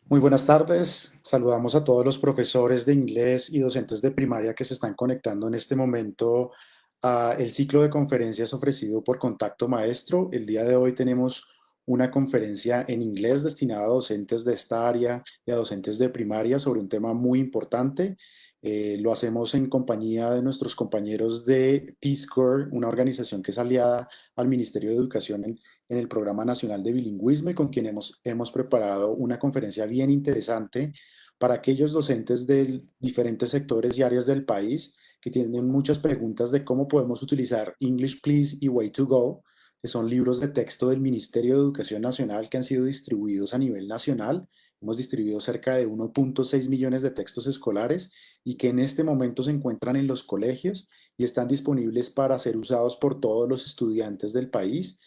Muy buenas tardes. Saludamos a todos los profesores de inglés y docentes de primaria que se están conectando en este momento a el ciclo de conferencias ofrecido por Contacto Maestro. El día de hoy tenemos una conferencia en inglés destinada a docentes de esta área y a docentes de primaria sobre un tema muy importante. Lo hacemos en compañía de nuestros compañeros de Peace Corps, una organización que es aliada al Ministerio de Educación en el Programa Nacional de Bilingüismo y con quien hemos preparado una conferencia bien interesante para aquellos docentes de diferentes sectores y áreas del país que tienen muchas preguntas de cómo podemos utilizar English Please y Way to Go, que son libros de texto del Ministerio de Educación Nacional que han sido distribuidos a nivel nacional. Hemos distribuido cerca de 1.6 millones de textos escolares y que en este momento se encuentran en los colegios y están disponibles para ser usados por todos los estudiantes del país.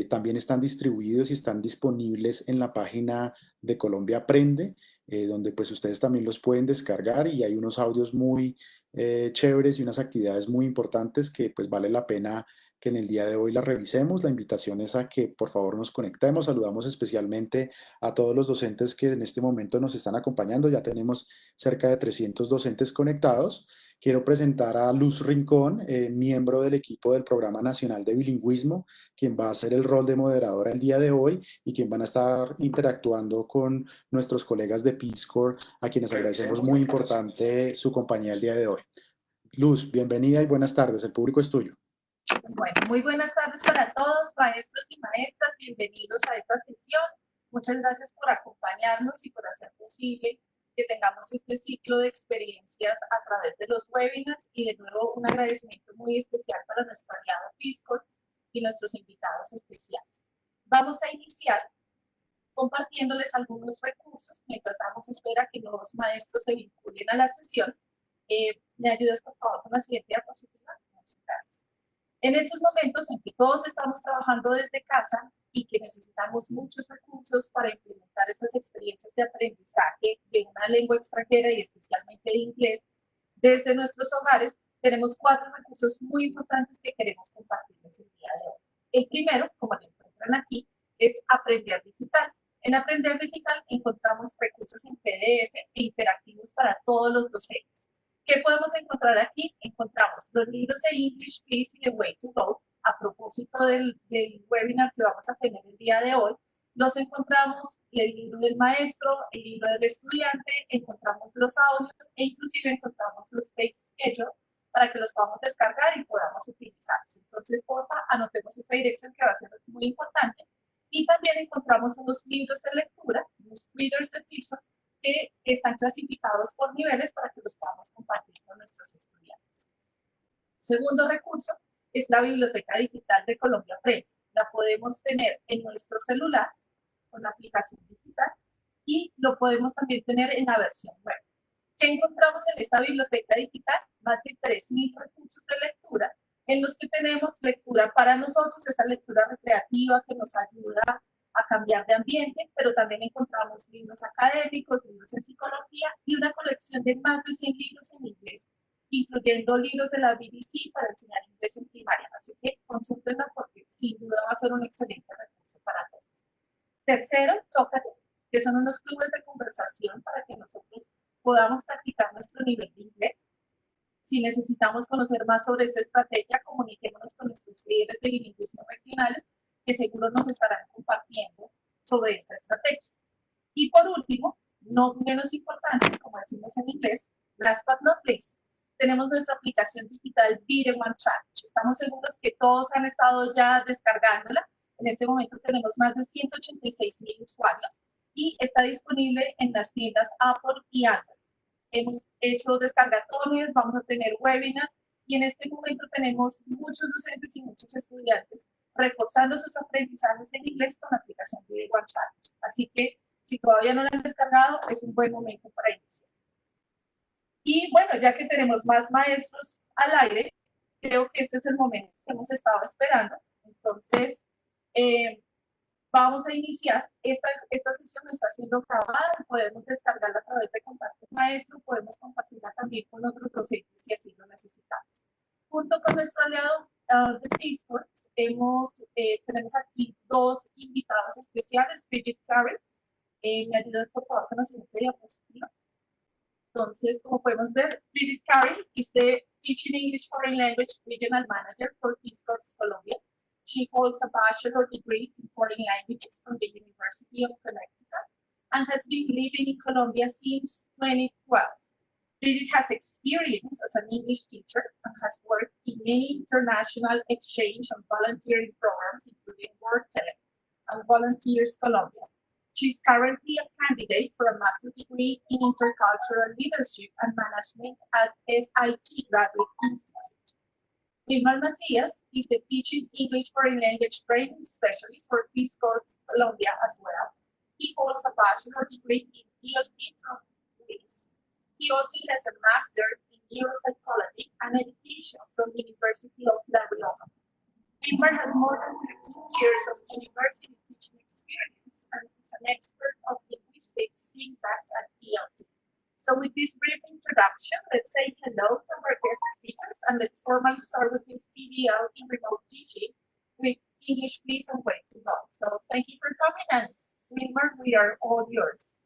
También están distribuidos y están disponibles en la página de Colombia Aprende, donde pues ustedes también los pueden descargar y hay unos audios muy chéveres y unas actividades muy importantes que pues vale la pena que en el día de hoy las revisemos. La invitación es a que por favor nos conectemos. Saludamos especialmente a todos los docentes que en este momento nos están acompañando. Ya tenemos cerca de 300 docentes conectados. Quiero presentar a Luz Rincón, miembro del equipo del Programa Nacional de Bilingüismo, quien va a hacer el rol de moderadora el día de hoy y quien van a estar interactuando con nuestros colegas de Peace Corps, a quienes agradecemos muy importante su compañía el día de hoy. Luz, bienvenida y buenas tardes. El público es tuyo. Bueno, muy buenas tardes para todos, maestros y maestras. Bienvenidos a esta sesión. Muchas gracias por acompañarnos y por hacer posible que tengamos este ciclo de experiencias a través de los webinars. Y de nuevo, un agradecimiento muy especial para nuestro aliado Discord y nuestros invitados especiales. Vamos a iniciar compartiéndoles algunos recursos mientras damos espera que nuevos maestros se vinculen a la sesión. ¿Me ayudas, por favor, con la siguiente diapositiva? Muchas gracias. En estos momentos en que todos estamos trabajando desde casa y que necesitamos muchos recursos para implementar estas experiencias de aprendizaje de una lengua extranjera y especialmente de inglés desde nuestros hogares, tenemos 4 recursos muy importantes que queremos compartirles el día de hoy. El primero, como lo encuentran aquí, es Aprender Digital. En Aprender Digital encontramos recursos en PDF e interactivos para todos los docentes. ¿Qué podemos encontrar aquí? Encontramos los libros de English Please y de Way to Go, a propósito del webinar que vamos a tener el día de hoy. Nos encontramos el libro del maestro, el libro del estudiante, encontramos los audios e inclusive encontramos los page schedule para que los podamos descargar y podamos utilizarlos. Entonces, porfa, anotemos esta dirección que va a ser muy importante. Y también encontramos unos libros de lectura, los readers de Pearson, que están clasificados por niveles para que los podamos compartir con nuestros estudiantes. Segundo recurso es la Biblioteca Digital de Colombia Aprende. La podemos tener en nuestro celular con la aplicación digital y lo podemos también tener en la versión web. ¿Qué encontramos en esta biblioteca digital? Más de 3.000 recursos de lectura en los que tenemos lectura para nosotros, esa lectura recreativa que nos ayuda a cambiar de ambiente, pero también encontramos libros académicos, libros en psicología y una colección de más de 100 libros en inglés, incluyendo libros de la BBC para enseñar inglés en primaria. Así que consúltenla porque sin duda va a ser un excelente recurso para todos. Tercero, Tócate, que son unos clubes de conversación para que nosotros podamos practicar nuestro nivel de inglés. Si necesitamos conocer más sobre esta estrategia, comuniquémonos con nuestros líderes de bilingüismo regionales, que seguro nos estarán compartiendo sobre esta estrategia. Y por último, no menos importante, como decimos en inglés, last but not least, tenemos nuestra aplicación digital Be the One Challenge. Estamos seguros que todos han estado ya descargándola. En este momento tenemos más de 186,000 usuarios y está disponible en las tiendas Apple y Android. Hemos hecho descargatorios, vamos a tener webinars y en este momento tenemos muchos docentes y muchos estudiantes reforzando sus aprendizajes en inglés con la aplicación de One Challenge. Así que si todavía no la han descargado, es un buen momento para iniciar. Y bueno, ya que tenemos más maestros al aire, creo que este es el momento que hemos estado esperando. Entonces, vamos a iniciar. Esta sesión no está siendo grabada, podemos descargarla a través de Contacto Maestro, podemos compartirla también con otros docentes si así lo necesitamos. Junto con nuestro aliado de Facebook, tenemos aquí 2 invitados especiales, Bridget Carey, ¿Me ayudas por favor con la siguiente diapositiva? Entonces, como podemos ver, Bridget Carey is the Teaching English Foreign Language Regional Manager for Peace Corps Colombia. She holds a bachelor degree in foreign languages from the University of Connecticut and has been living in Colombia since 2012. Bridget has experience as an English teacher and has worked in many international exchange and volunteering programs, including Work and Volunteers Colombia. She's currently a candidate for a master's degree in intercultural leadership and management at SIT Graduate Institute. Wilmar Macias is the Teaching English Foreign Language Training Specialist for Peace Corps Colombia as well. He holds a bachelor degree in ELT from Greece. He also has a master in neuropsychology and education from the University of La Rioja. Wilmar has more than 13 years of university teaching experience and is an expert of linguistics, syntax, and ELT. So with this brief introduction, let's say hello to our guest speakers, and let's formally start with this PBL in remote teaching with English, please, and way to go. So thank you for coming, and Wilmar, we are all yours.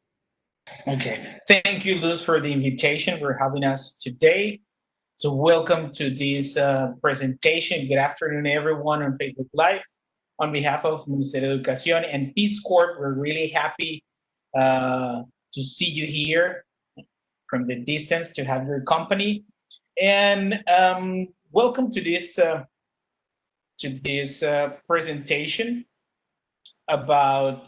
Okay, thank you, Luz, for the invitation for having us today. So welcome to this presentation. Good afternoon, everyone on Facebook Live. On behalf of Ministerio de Educación and Peace Corps, we're really happy to see you here from the distance, to have your company. And welcome to this presentation about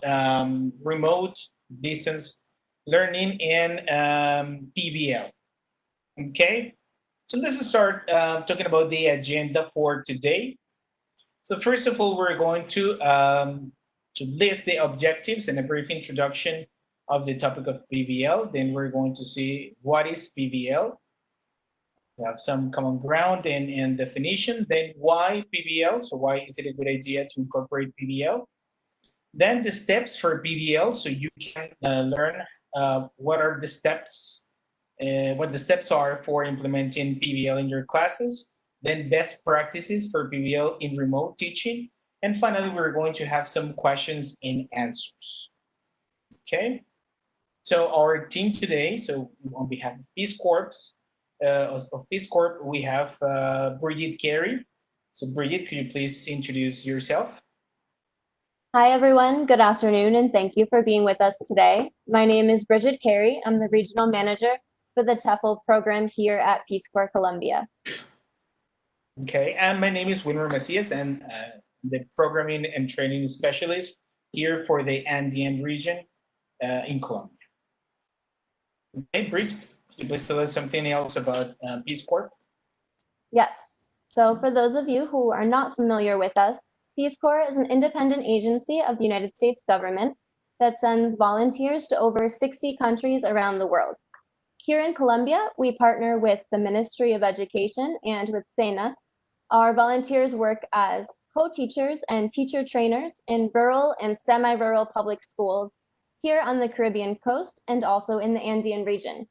remote distance learning and PBL. Okay. So let's start talking about the agenda for today. So first of all, we're going to list the objectives and a brief introduction of the topic of PBL. Then we're going to see what is PBL. We have some common ground and definition. Then why PBL? So why is it a good idea to incorporate PBL? Then the steps for PBL, so you can learn what are the steps. What the steps are for implementing PBL in your classes, then best practices for PBL in remote teaching, and finally, we're going to have some questions and answers. Okay, so our team today, so on behalf of Peace Corps, we have Bridget Carey. So Bridget, could you please introduce yourself? Hi, everyone. Good afternoon, and thank you for being with us today. My name is Bridget Carey. I'm the Regional Manager for the TEFL program here at Peace Corps Colombia. Okay, and my name is Wilmer Macias, and the Programming and Training Specialist here for the Andean region in Colombia. Okay, Bridget, could you please tell us something else about Peace Corps? Yes. So for those of you who are not familiar with us, Peace Corps is an independent agency of the United States government that sends volunteers to over 60 countries around the world. Here in Colombia, we partner with the Ministry of Education and with SENA. Our volunteers work as co-teachers and teacher trainers in rural and semi-rural public schools here on the Caribbean coast and also in the Andean region.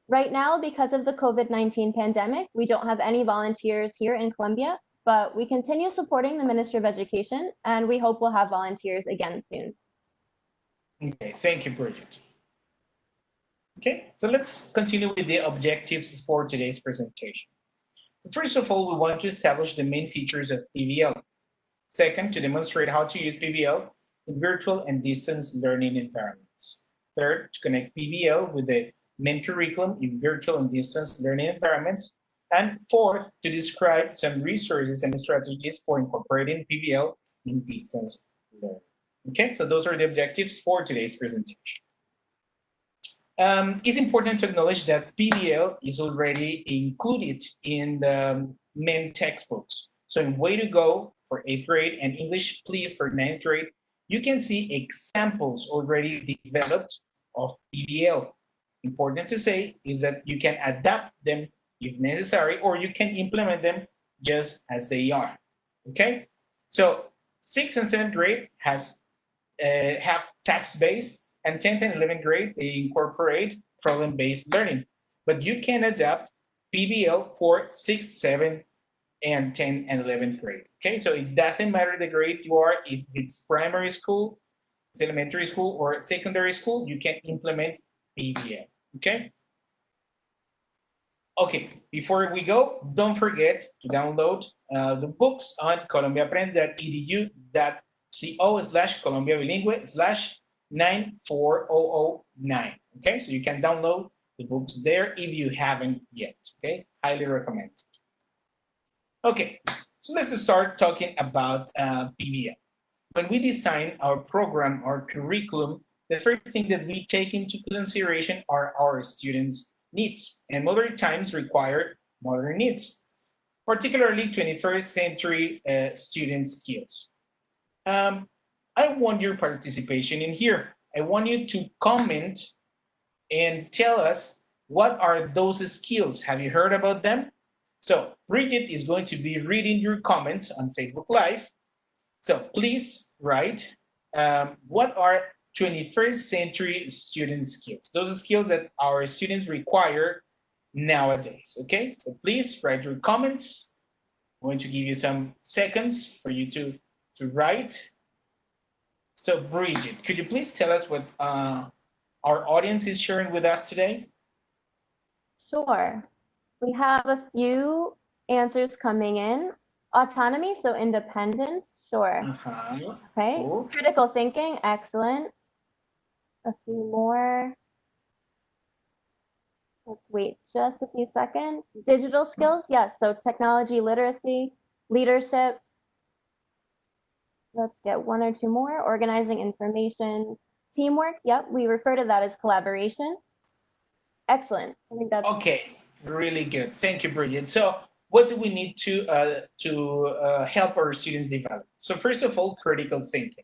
Right now, because of the COVID-19 pandemic, we don't have any volunteers here in Colombia, but we continue supporting the Ministry of Education, and we hope we'll have volunteers again soon. Okay, thank you, Bridget. Okay, so let's continue with the objectives for today's presentation. So first of all, we want to establish the main features of PBL. Second, to demonstrate how to use PBL in virtual and distance learning environments. Third, to connect PBL with the main curriculum in virtual and distance learning environments. And fourth, to describe some resources and strategies for incorporating PBL in distance learning. Okay, so those are the objectives for today's presentation. It's important to acknowledge that PBL is already included in the main textbooks. So in Way to Go for 8th grade and English Please for 9th grade, you can see examples already developed of PBL. Important to say is that you can adapt them if necessary, or you can implement them just as they are. Okay, so 6th and 7th grade have text-based, and 10th and 11th grade, they incorporate problem-based learning. But you can adapt PBL for 6th, 7th, and 10th and 11th grade. Okay, so it doesn't matter the grade you are, if it's primary school, it's elementary school or secondary school, you can implement PBL, okay? Okay, before we go, don't forget to download the books on colombiaaprende.edu.co/Colombia Bilingüe/94009. Okay, so you can download the books there if you haven't yet. Okay, highly recommend. Okay, so let's start talking about PBL. When we design our program, our curriculum, the first thing that we take into consideration are our students' needs, and modern times require modern needs, particularly 21st century student skills. I want your participation in here. I want you to comment and tell us what are those skills. Have you heard about them? So Bridget is going to be reading your comments on Facebook Live. So please write what are 21st century student skills, those skills that our students require nowadays, okay? So please write your comments. I'm going to give you some seconds for you to write. So Bridget, could you please tell us what our audience is sharing with us today? Sure. We have a few answers coming in. Autonomy, so independence, sure. Okay. Cool. Critical thinking, excellent. A few more. Let's wait just a few seconds. Digital skills, yes. So technology literacy, leadership. Let's get one or two more. Organizing information, teamwork. Yep, we refer to that as collaboration. Excellent. I think that's okay. Really good. Thank you, Bridget. So what do we need to help our students develop? So first of all, critical thinking.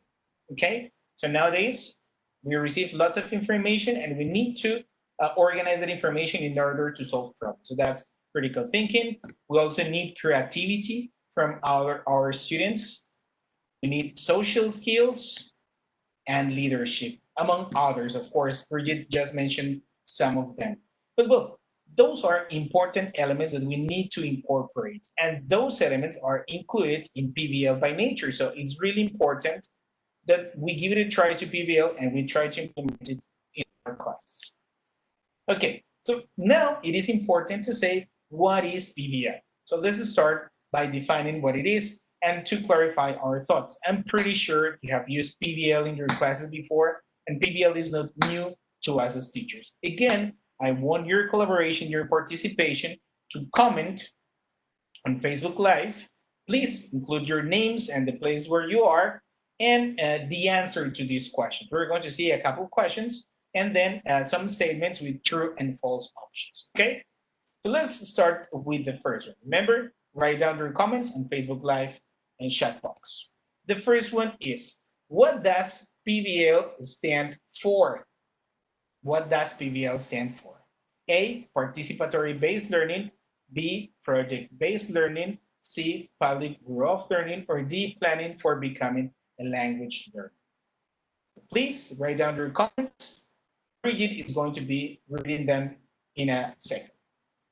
Okay. So nowadays we receive lots of information and we need to organize that information in order to solve problems. So that's critical thinking. We also need creativity from our students. We need social skills and leadership, among others. Of course, Bridget just mentioned some of them. But well, those are important elements that we need to incorporate. And those elements are included in PBL by nature. So it's really important that we give it a try to PBL and we try to implement it in our classes. Okay, so now it is important to say what is PBL. So let's start by defining what it is and to clarify our thoughts. I'm pretty sure you have used PBL in your classes before, and PBL is not new to us as teachers. Again, I want your collaboration, your participation to comment on Facebook Live. Please include your names and the place where you are and the answer to these questions. We're going to see a couple questions and then some statements with true and false options, okay? So let's start with the first one. Remember, write down your comments on Facebook Live and chat box. The first one is, what does PBL stand for? What does PBL stand for? A, participatory-based learning, B, project-based learning, C, public rule of learning, or D, planning for becoming a language learner. Please write down your comments. Bridget is going to be reading them in a second.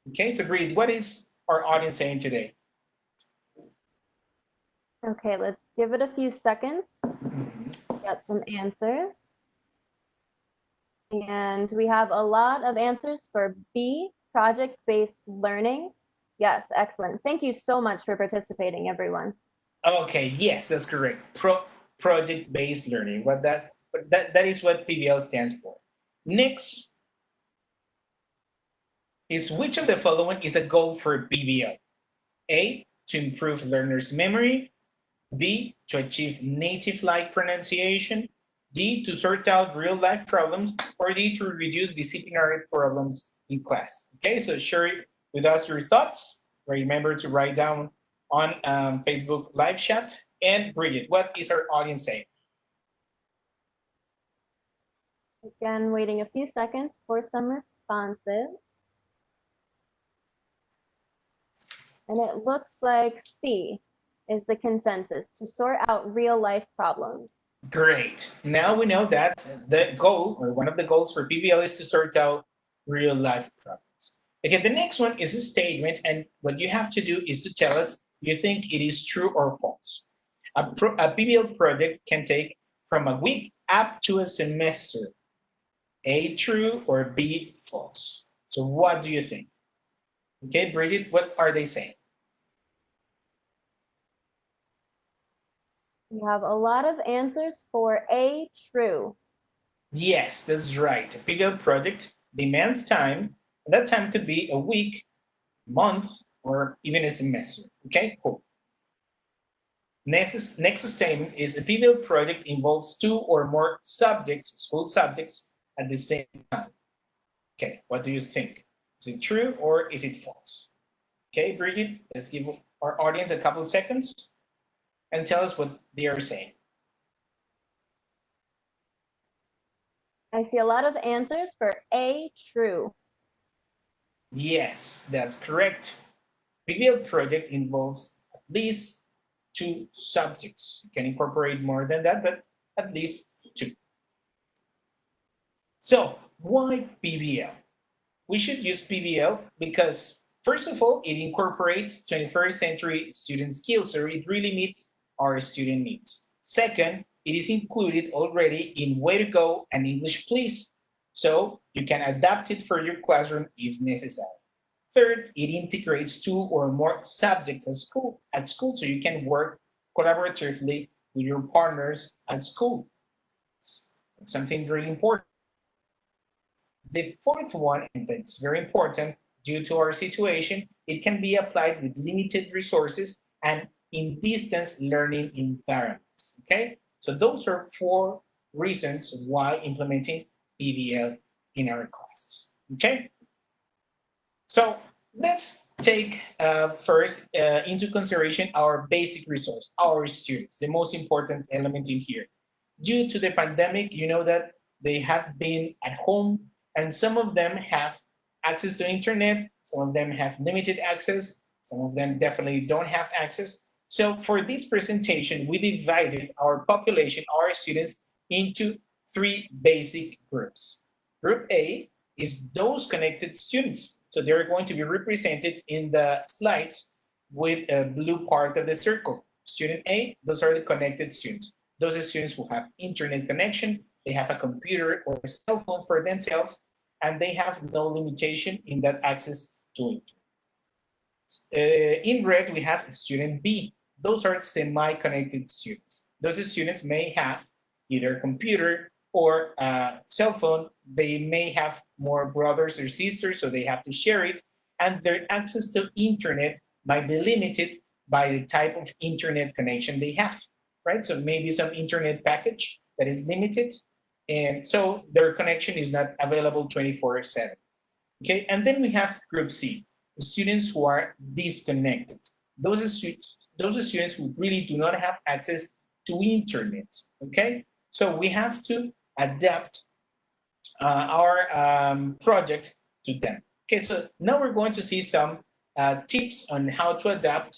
Okay, so Bridget, what is our audience saying today? okay. Let's give it a few seconds. Get some answers. And we have a lot of answers for B, project-based learning. Yes, excellent. Thank you so much for participating, everyone. Okay, yes, that's correct. Project-based learning. That is what PBL stands for. Next is, which of the following is a goal for PBL? A, to improve learners' memory. B, to achieve native-like pronunciation. D, to sort out real-life problems. Or D, to reduce disciplinary problems in class. Okay, so share with us your thoughts. Remember to write down on Facebook live chat. And Bridget, what is our audience saying? Again, waiting a few seconds for some responses. And it looks like C is the consensus, to sort out real life problems. Great. Now we know that the goal, or one of the goals for PBL, is to sort out real life problems. Okay, the next one is a statement, and what you have to do is to tell us you think it is true or false. A PBL project can take from a week up to a semester. A, true, or B, false. So what do you think? Okay, Bridget, what are they saying? We have a lot of answers for A, true. Yes, that's right. A PBL project demands time, and that time could be a week, month, or even a semester. Okay, cool. Next statement is a PBL project involves 2 or more subjects, school subjects, at the same time. Okay, what do you think? Is it true or is it false? Okay, Bridget, let's give our audience a couple of seconds and tell us what they are saying. I see a lot of answers for A, true. Yes, that's correct. PBL project involves at least 2 subjects. You can incorporate more than that, but at least 2. So why PBL? We should use PBL because, first of all, it incorporates 21st century student skills, so it really meets our student needs. Second, it is included already in Way to Go and English Please, so you can adapt it for your classroom if necessary. Third, it integrates 2 or more subjects at school, so you can work collaboratively with your partners at school. It's something really important. The fourth one, and that's very important, due to our situation, it can be applied with limited resources and in distance learning environments, okay? So those are 4 reasons why implementing PBL in our classes, okay? So let's take first into consideration our basic resource, our students, the most important element in here. Due to the pandemic, you know that they have been at home and some of them have access to internet, some of them have limited access, some of them definitely don't have access. So for this presentation, we divided our population, our students, into 3 basic groups. Group A is those connected students. So they're going to be represented in the slides with a blue part of the circle. Student A, those are the connected students. Those are students who have internet connection, they have a computer or a cell phone for themselves, and they have no limitation in that access to it. In red, we have student B. Those are semi-connected students. Those students may have either a computer or a cell phone. They may have more brothers or sisters, so they have to share it, and their access to internet might be limited by the type of internet connection they have, right? So maybe some internet package that is limited, and so their connection is not available 24/7. Okay, and then we have group C, the students who are disconnected. Those are students who really do not have access to internet. Okay, so we have to adapt our project to them. Okay, so now we're going to see some tips on how to adapt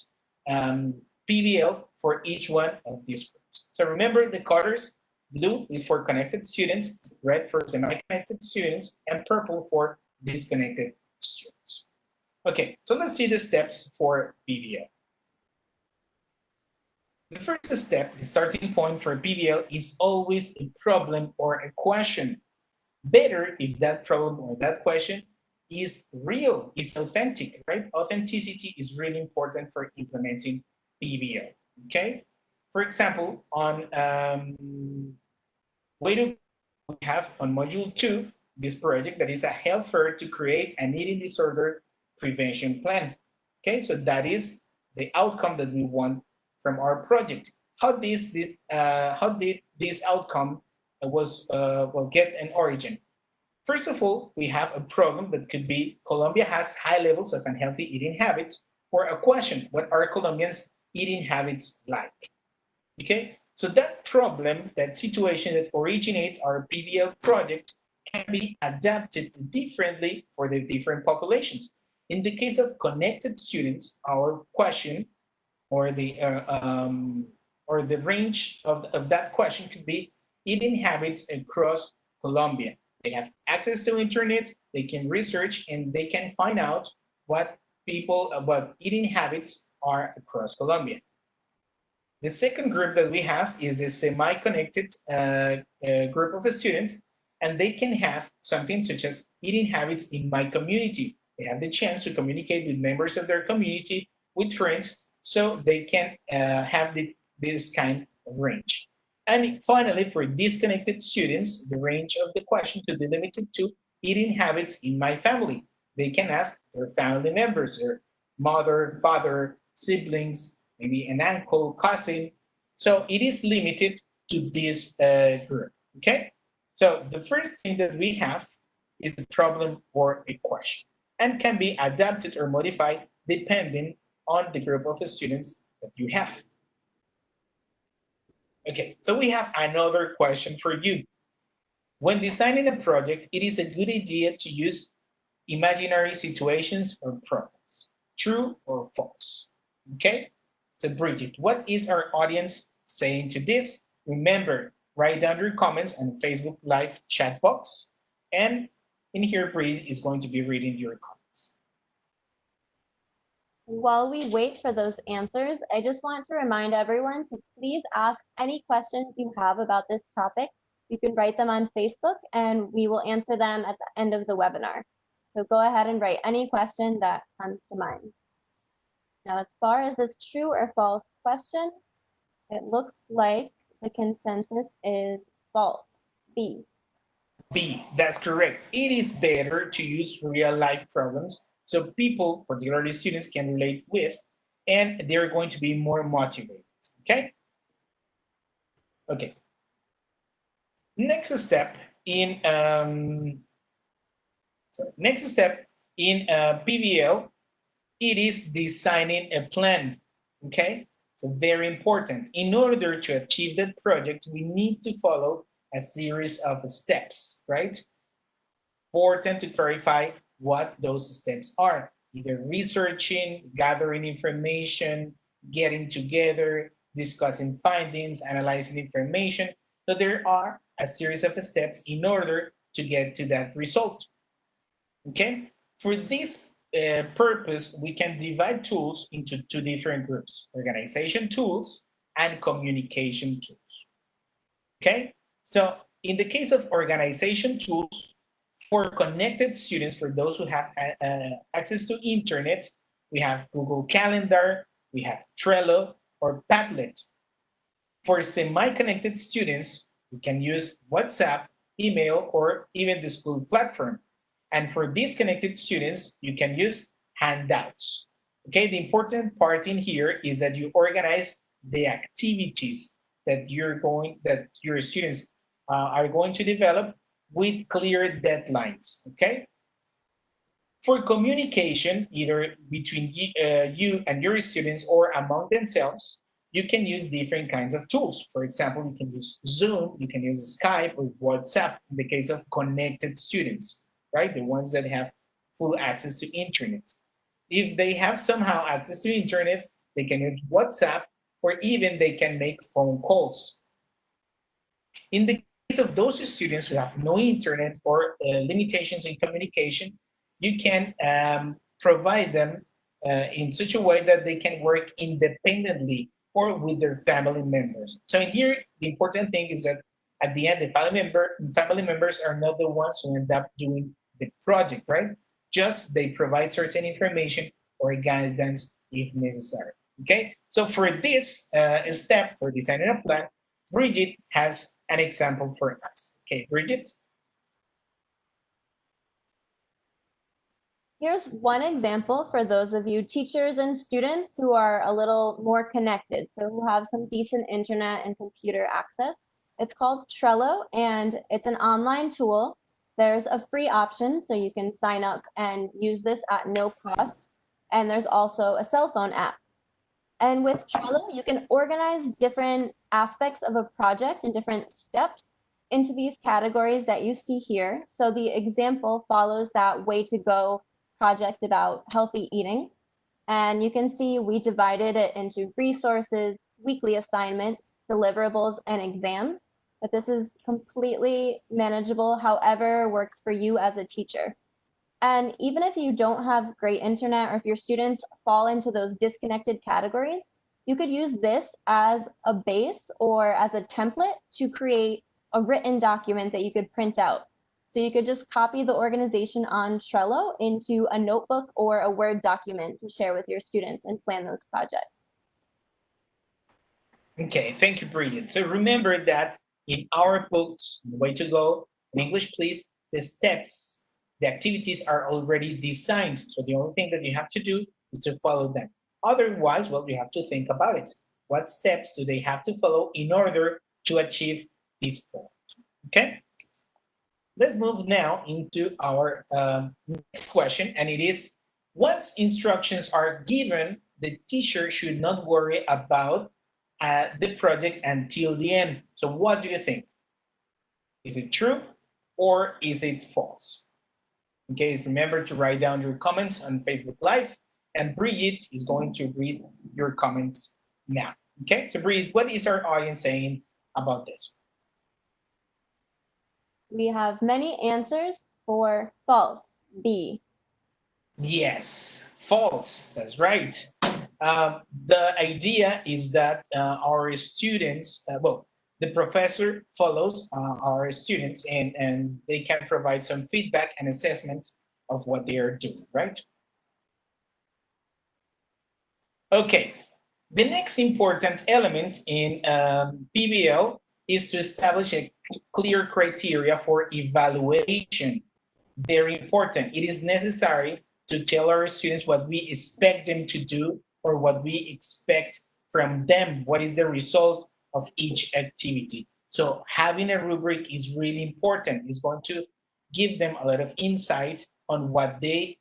PBL for each one of these groups. So remember the colors: blue is for connected students, red for semi-connected students, and purple for disconnected students. Okay, so let's see the steps for PBL. The first step, the starting point for PBL, is always a problem or a question. Better if that problem or that question is real, is authentic, right? Authenticity is really important for implementing PBL, okay? For example, on way to we have on module 2 this project that is a health fair to create an eating disorder prevention plan. Okay, so that is the outcome that we want from our project. How did this outcome get an origin? First of all, we have a problem that could be Colombia has high levels of unhealthy eating habits, or a question: what are Colombians' eating habits like? Okay, so that problem, that situation that originates our PBL project can be adapted differently for the different populations. In the case of connected students, our question or the range of that question could be eating habits across Colombia. They have access to internet, they can research, and they can find out what eating habits are across Colombia. The second group that we have is a semi-connected group of students, and they can have something such as eating habits in my community. They have the chance to communicate with members of their community, with friends, so they can have this kind of range. And finally, for disconnected students, the range of the question could be limited to eating habits in my family. They can ask their family members, their mother, father, siblings, maybe an uncle, cousin. So it is limited to this group, okay? So the first thing that we have is a problem or a question and can be adapted or modified depending on the group of students that you have. Okay, so we have another question for you. When designing a project, it is a good idea to use imaginary situations or problems. True or false? Okay, so Bridget, what is our audience saying to this? Remember, write down your comments on Facebook Live chat box. And in here, Bridget is going to be reading your comments. While we wait for those answers, I just want to remind everyone to please ask any questions you have about this topic. You can write them on Facebook and we will answer them at the end of the webinar. So go ahead and write any question that comes to mind. Now, as far as this true or false question, it looks like the consensus is false, B. B, that's correct. It is better to use real life problems so people, particularly students, can relate with, and they're going to be more motivated, okay? Okay. Next step in PBL, it is designing a plan, okay? So very important. In order to achieve that project, we need to follow a series of steps, right? Important to clarify what those steps are, either researching, gathering information, getting together, discussing findings, analyzing information. So there are a series of steps in order to get to that result. Okay, for this purpose, we can divide tools into two different groups: organization tools and communication tools. Okay, so in the case of organization tools, for connected students, for those who have access to internet, we have Google Calendar, we have Trello or Padlet. For semi-connected students, we can use WhatsApp, email, or even the school platform. And for disconnected students, you can use handouts. Okay, the important part in here is that you organize the activities that your students are going to develop with clear deadlines, okay? For communication, either between you and your students or among themselves, you can use different kinds of tools. For example, you can use Zoom, you can use Skype or WhatsApp in the case of connected students, right? The ones that have full access to internet. If they have somehow access to internet, they can use WhatsApp or even they can make phone calls. In the case of those students who have no internet or limitations in communication, you can provide them in such a way that they can work independently or with their family members. So in here, the important thing is that at the end, the family members are not the ones who end up doing the project, right? Just they provide certain information or guidance if necessary. Okay, so for this step for designing a plan, Bridget has an example for us. Okay, Bridget. Here's one example for those of you teachers and students who are a little more connected, so who have some decent internet and computer access. It's called Trello, and it's an online tool. There's a free option, so you can sign up and use this at no cost. And there's also a cell phone app. And with Trello, you can organize different aspects of a project and different steps into these categories that you see here. So the example follows that way to go project about healthy eating. And you can see we divided it into resources, weekly assignments, deliverables, and exams. But this is completely manageable, however works for you as a teacher. And even if you don't have great internet or if your students fall into those disconnected categories, You could use this as a base or as a template to create a written document that you could print out. So you could just copy the organization on Trello into a notebook or a Word document to share with your students and plan those projects. Okay, thank you, Bridget. So remember that in our books, The Way to Go, in English, please, the steps, the activities are already designed. So the only thing that you have to do is to follow them. Otherwise, well, you have to think about it. What steps do they have to follow in order to achieve this goal? Okay? Let's move now into our next question, and it is, once instructions are given, the teacher should not worry about the project until the end. So what do you think? Is it true or is it false? Okay, remember to write down your comments on Facebook Live, and Bridget is going to read your comments now. Okay, so Bridget, what is our audience saying about this? We have many answers for false, B. Yes, false, that's right. The idea is that our students, well, the professor follows our students and they can provide some feedback and assessment of what they are doing, right? Okay, the next important element in PBL is to establish a clear criteria for evaluation. Very important. It is necessary to tell our students what we expect them to do or what we expect from them. What is the result of each activity? So having a rubric is really important. It's going to give them a lot of insight on what they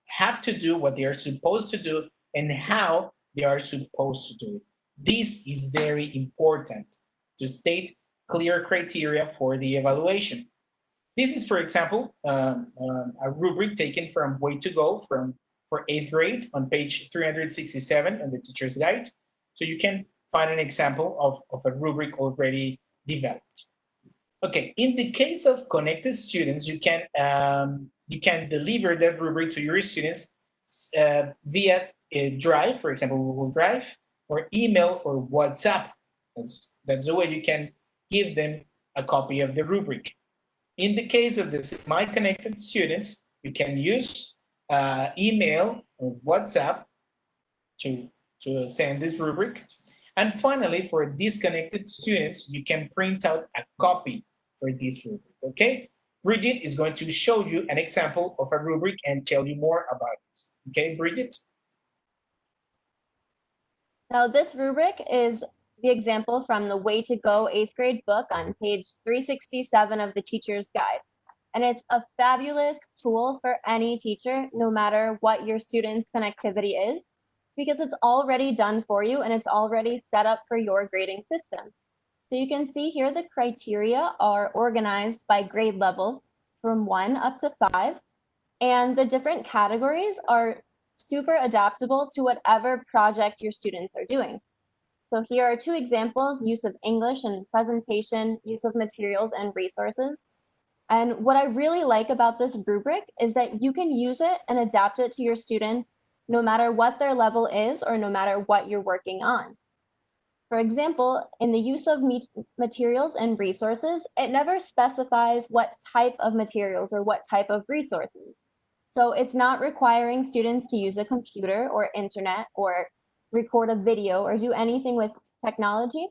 have to do, what they are supposed to do, and how they are supposed to do it. This is very important to state clear criteria for the evaluation. This is, for example, a rubric taken from Way to Go for 8th grade on page 367 in the teacher's guide. So you can find an example of a rubric already developed. Okay, in the case of connected students, you can deliver that rubric to your students via a Drive, for example, Google Drive, or email or WhatsApp. That's the way you can give them a copy of the rubric. In the case of the semi-connected students, you can use email or WhatsApp to send this rubric. And finally, for disconnected students, you can print out a copy for this rubric, okay? Bridget is going to show you an example of a rubric and tell you more about it. Okay, Bridget? Now, this rubric is the example from the Way to Go 8th grade book on page 367 of the teacher's guide. And it's a fabulous tool for any teacher, no matter what your student's connectivity is, because it's already done for you and it's already set up for your grading system. So you can see here the criteria are organized by grade level from 1 up to 5, and the different categories are super adaptable to whatever project your students are doing. So here are 2 examples: use of English and presentation, use of materials and resources. And what I really like about this rubric is that you can use it and adapt it to your students no matter what their level is or no matter what you're working on. For example, in the use of materials and resources, it never specifies what type of materials or what type of resources. So it's not requiring students to use a computer or internet or record a video or do anything with technology.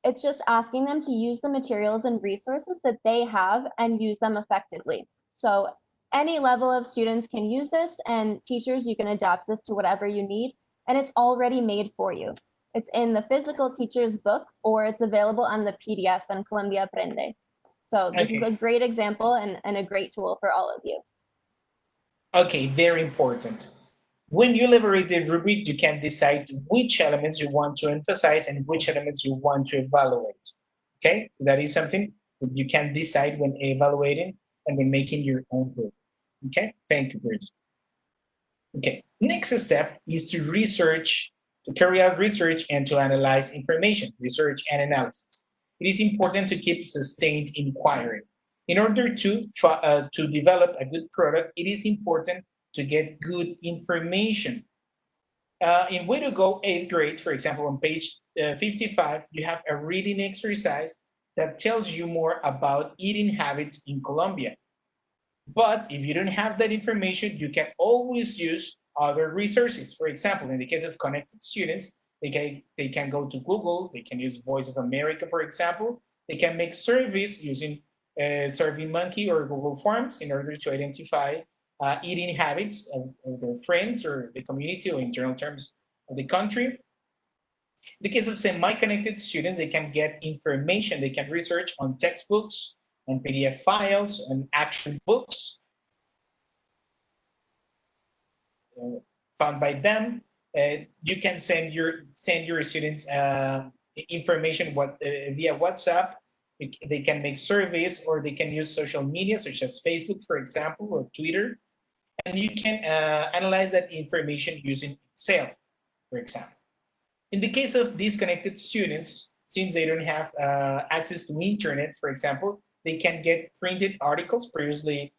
It's just asking them to use the materials and resources that they have and use them effectively. So any level of students can use this, and teachers, you can adapt this to whatever you need, and it's already made for you. It's in the physical teacher's book, or it's available on the PDF on Columbia Aprende. So this is a great example and a great tool for all of you. Okay, very important. When you elaborate the rubric, you can decide which elements you want to emphasize and which elements you want to evaluate. Okay, so that is something that you can decide when evaluating and when making your own rubric. Okay, thank you, Bridget. Okay, next step is to research, to carry out research and to analyze information, research and analysis. It is important to keep sustained inquiry. In order to develop a good product, it is important to get good information. In Way to Go 8th grade, for example, on page 55, you have a reading exercise that tells you more about eating habits in Colombia. But if you don't have that information, you can always use other resources. For example, in the case of connected students, they can go to Google, they can use Voice of America, for example. They can make surveys using SurveyMonkey or Google Forms in order to identify eating habits of their friends or the community or in general terms of the country. In the case of semi-connected students, they can get information, they can research on textbooks, on PDF files, on action books found by them. You can send your students information via WhatsApp. They can make surveys or they can use social media such as Facebook, for example, or Twitter. And you can analyze that information using Excel, for example. In the case of disconnected students, since they don't have access to internet, for example, they can get printed articles previously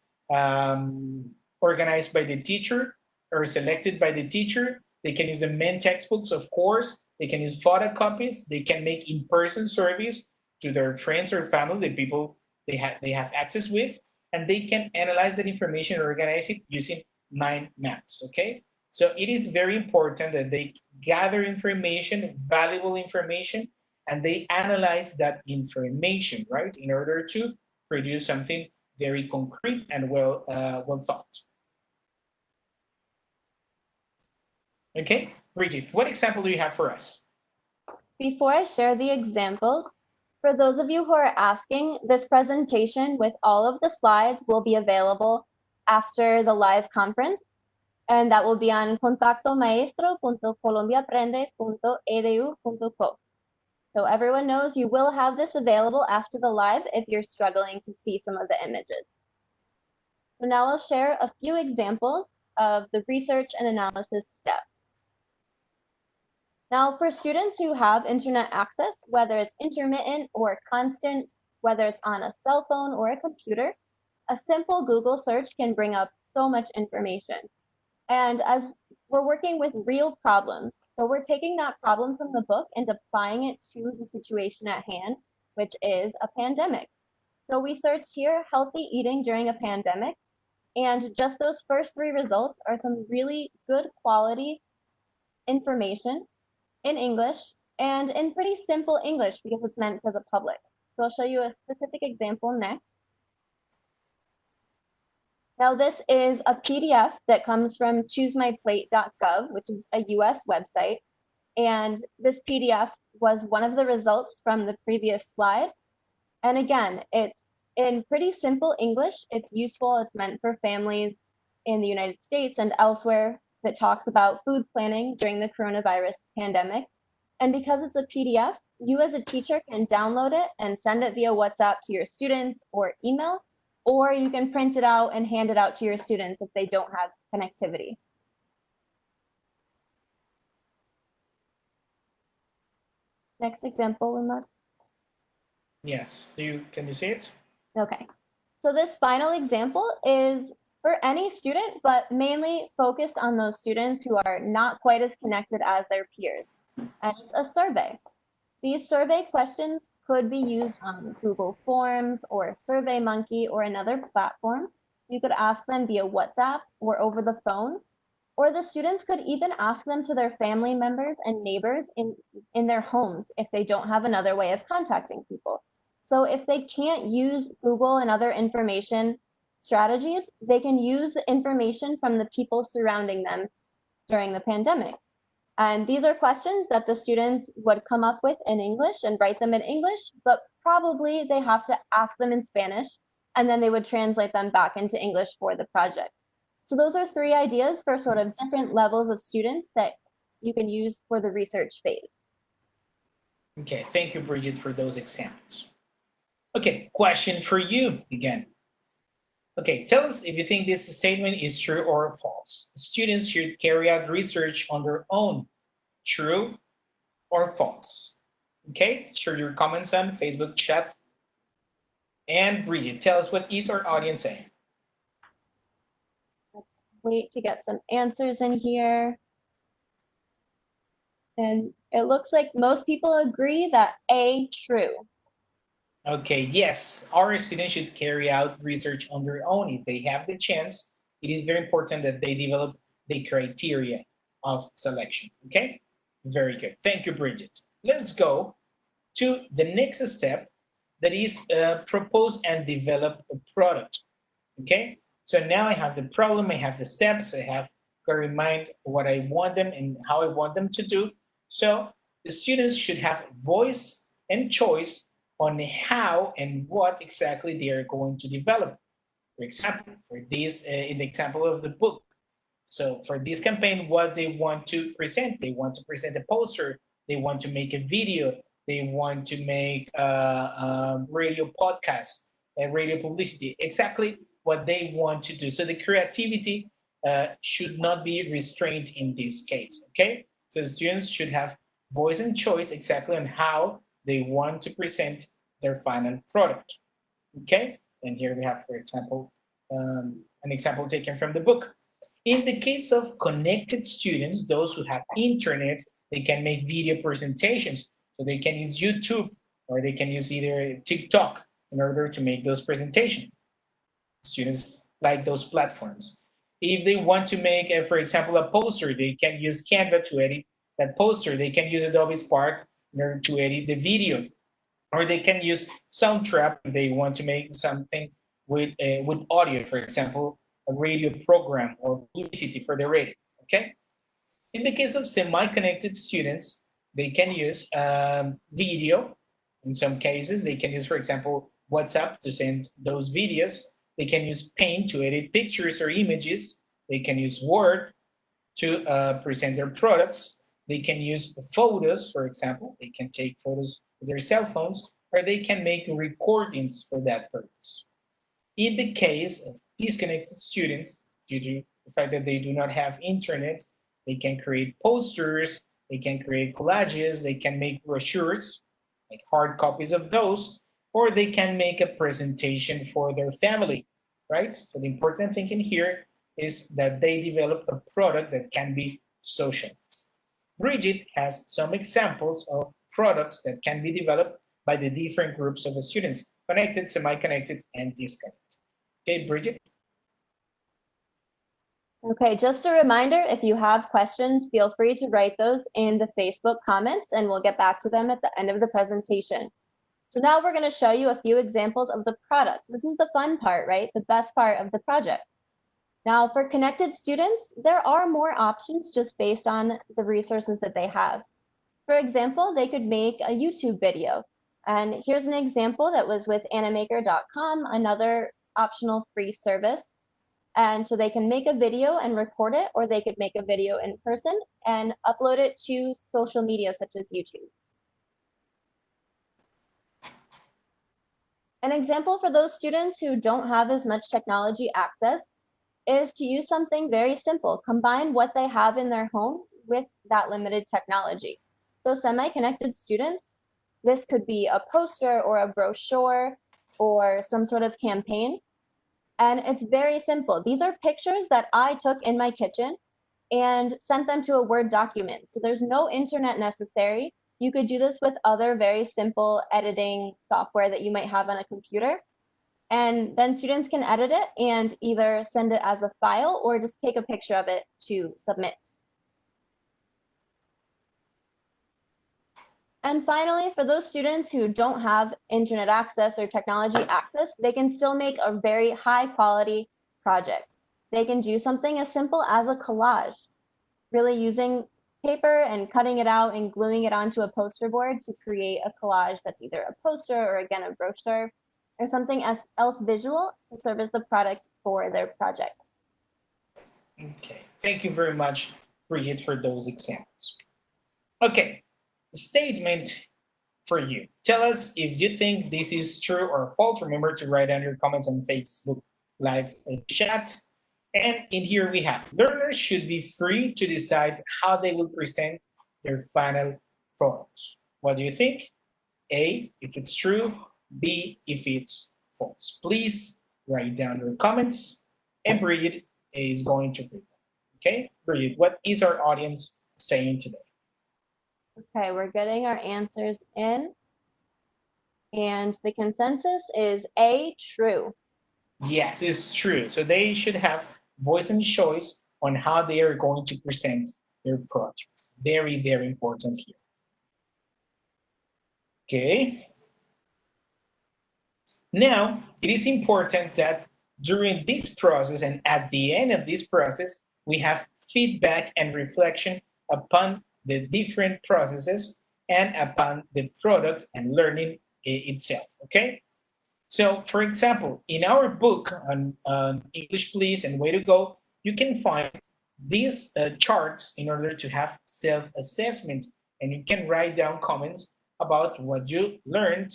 organized by the teacher or selected by the teacher. They can use the main textbooks, of course. They can use photocopies. They can make in-person surveys to their friends or family, the people they have access with, and they can analyze that information and organize it using mind maps, okay? So it is very important that they gather information, valuable information, and they analyze that information, right, in order to produce something very concrete and well thought. Okay, Bridget, what example do you have for us? Before I share the examples, for those of you who are asking, this presentation with all of the slides will be available after the live conference, and that will be on contactomaestro.colombiaaprende.edu.co. So everyone knows you will have this available after the live if you're struggling to see some of the images. So now I'll share a few examples of the research and analysis step. Now, for students who have internet access, whether it's intermittent or constant, whether it's on a cell phone or a computer, a simple Google search can bring up so much information. And as we're working with real problems, so we're taking that problem from the book and applying it to the situation at hand, which is a pandemic. So we searched here, healthy eating during a pandemic, and just those first 3 results are some really good quality information in English and in pretty simple English because it's meant for the public. So I'll show you a specific example next. Now this is a PDF that comes from choosemyplate.gov, which is a US website. And this PDF was one of the results from the previous slide. And again, it's in pretty simple English. It's useful. It's meant for families in the United States and elsewhere that talks about food planning during the coronavirus pandemic. And because it's a PDF, you as a teacher can download it and send it via WhatsApp to your students or email, or you can print it out and hand it out to your students if they don't have connectivity. Next example, Umar. Yes, can you see it? Okay, so this final example is for any student, but mainly focused on those students who are not quite as connected as their peers. And it's a survey. These survey questions could be used on Google Forms or SurveyMonkey or another platform. You could ask them via WhatsApp or over the phone, or the students could even ask them to their family members and neighbors in their homes if they don't have another way of contacting people. So if they can't use Google and other information strategies, they can use the information from the people surrounding them during the pandemic. And these are questions that the students would come up with in English and write them in English, but probably they have to ask them in Spanish, and then they would translate them back into English for the project. So those are 3 ideas for sort of different levels of students that you can use for the research phase. Okay, thank you, Bridget, for those examples. Okay, question for you again. Okay, tell us if you think this statement is true or false. Students should carry out research on their own. True or false? Okay, share your comments on Facebook chat. And Bridget, tell us what is our audience saying? Let's wait to get some answers in here. And it looks like most people agree that A, true. Okay, yes, our students should carry out research on their own if they have the chance. It is very important that they develop the criteria of selection. Okay, very good. Thank you, Bridget. Let's go to the next step, that is propose and develop a product. Okay, so now I have the problem, I have the steps, I have got in mind what I want them and how I want them to do. So the students should have voice and choice on how and what exactly they are going to develop. For example, for this, in the example of the book, so for this campaign, what they want to present, they want to present a poster, they want to make a video, they want to make a radio podcast, a radio publicity, exactly what they want to do. So the creativity should not be restrained in this case, okay? So the students should have voice and choice exactly on how they want to present their final product, okay? And here we have, for example, an example taken from the book. In the case of connected students, those who have internet, they can make video presentations. So they can use YouTube or they can use either TikTok in order to make those presentations. Students like those platforms. If they want to make, for example, a poster, they can use Canva to edit that poster. They can use Adobe Spark in order to edit the video, or they can use Soundtrap if they want to make something with audio, for example, a radio program or publicity for the radio. Okay. In the case of semi-connected students, they can use video. In some cases, they can use, for example, WhatsApp to send those videos. They can use Paint to edit pictures or images. They can use Word to present their products. They can use photos, for example. They can take photos with their cell phones, or they can make recordings for that purpose. In the case of disconnected students, due to the fact that they do not have internet, they can create posters, they can create collages, they can make brochures, like hard copies of those, or they can make a presentation for their family, right? So the important thing in here is that they develop a product that can be socialized. Bridget has some examples of products that can be developed by the different groups of the students, connected, semi-connected, and disconnected. Okay, Bridget? Okay, just a reminder, if you have questions, feel free to write those in the Facebook comments and we'll get back to them at the end of the presentation. So now we're going to show you a few examples of the product. This is the fun part, right? The best part of the project. Now, for connected students, there are more options just based on the resources that they have. For example, they could make a YouTube video. And here's an example that was with animaker.com, another optional free service. And so they can make a video and record it, or they could make a video in person and upload it to social media such as YouTube. An example for those students who don't have as much technology access is to use something very simple. Combine what they have in their homes with that limited technology. So semi-connected students, this could be a poster or a brochure or some sort of campaign. And it's very simple. These are pictures that I took in my kitchen and sent them to a Word document. So there's no internet necessary. You could do this with other very simple editing software that you might have on a computer. And then students can edit it and either send it as a file or just take a picture of it to submit. And finally, for those students who don't have internet access or technology access, they can still make a very high quality project. They can do something as simple as a collage, really using paper and cutting it out and gluing it onto a poster board to create a collage that's either a poster or again a brochure or something else visual to serve as the product for their project. Okay, thank you very much, Bridget, for those examples. Okay, statement for you. Tell us if you think this is true or false. Remember to write down your comments on Facebook live chat. And in here we have, learners should be free to decide how they will present their final products. What do you think? A, if it's true. B, if it's false. Please write down your comments and Bridget is going to read them. Okay, Bridget, what is our audience saying today? Okay, we're getting our answers in. And the consensus is A, true. Yes, it's true. So they should have voice and choice on how they are going to present their projects. Very, very important here. Okay. Now, it is important that during this process and at the end of this process, we have feedback and reflection upon the different processes and upon the product and learning itself. Okay. So, for example, in our book on English Please and Way to Go, you can find these charts in order to have self-assessment, and you can write down comments about what you learned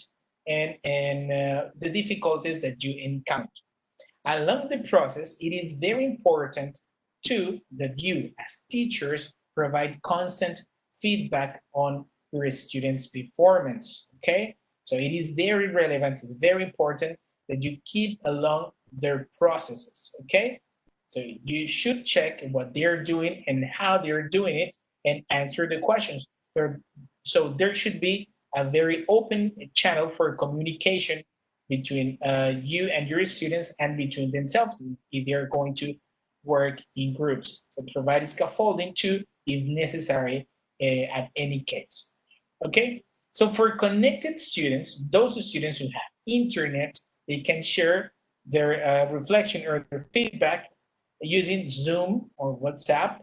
and the difficulties that you encounter. Along the process, it is very important too that you, as teachers, provide constant feedback on your students' performance. Okay, so it is very relevant. It's very important that you keep along their processes. Okay, so you should check what they're doing and how they're doing it, and answer the questions. So there should be a very open channel for communication between you and your students and between themselves if they're going to work in groups. So provide scaffolding too if necessary at any case. Okay, so for connected students, those students who have internet, they can share their reflection or their feedback using Zoom or WhatsApp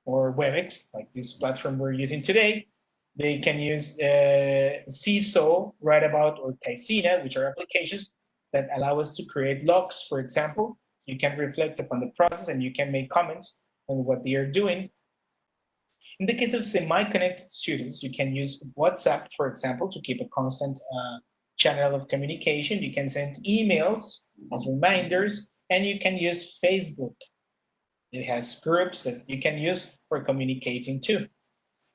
or WebEx, like this platform we're using today. They can use CISO, Writeabout, or Kaisina, which are applications that allow us to create logs, for example. You can reflect upon the process and you can make comments on what they are doing. In the case of semi-connected students, you can use WhatsApp, for example, to keep a constant channel of communication. You can send emails as reminders, and you can use Facebook. It has groups that you can use for communicating too.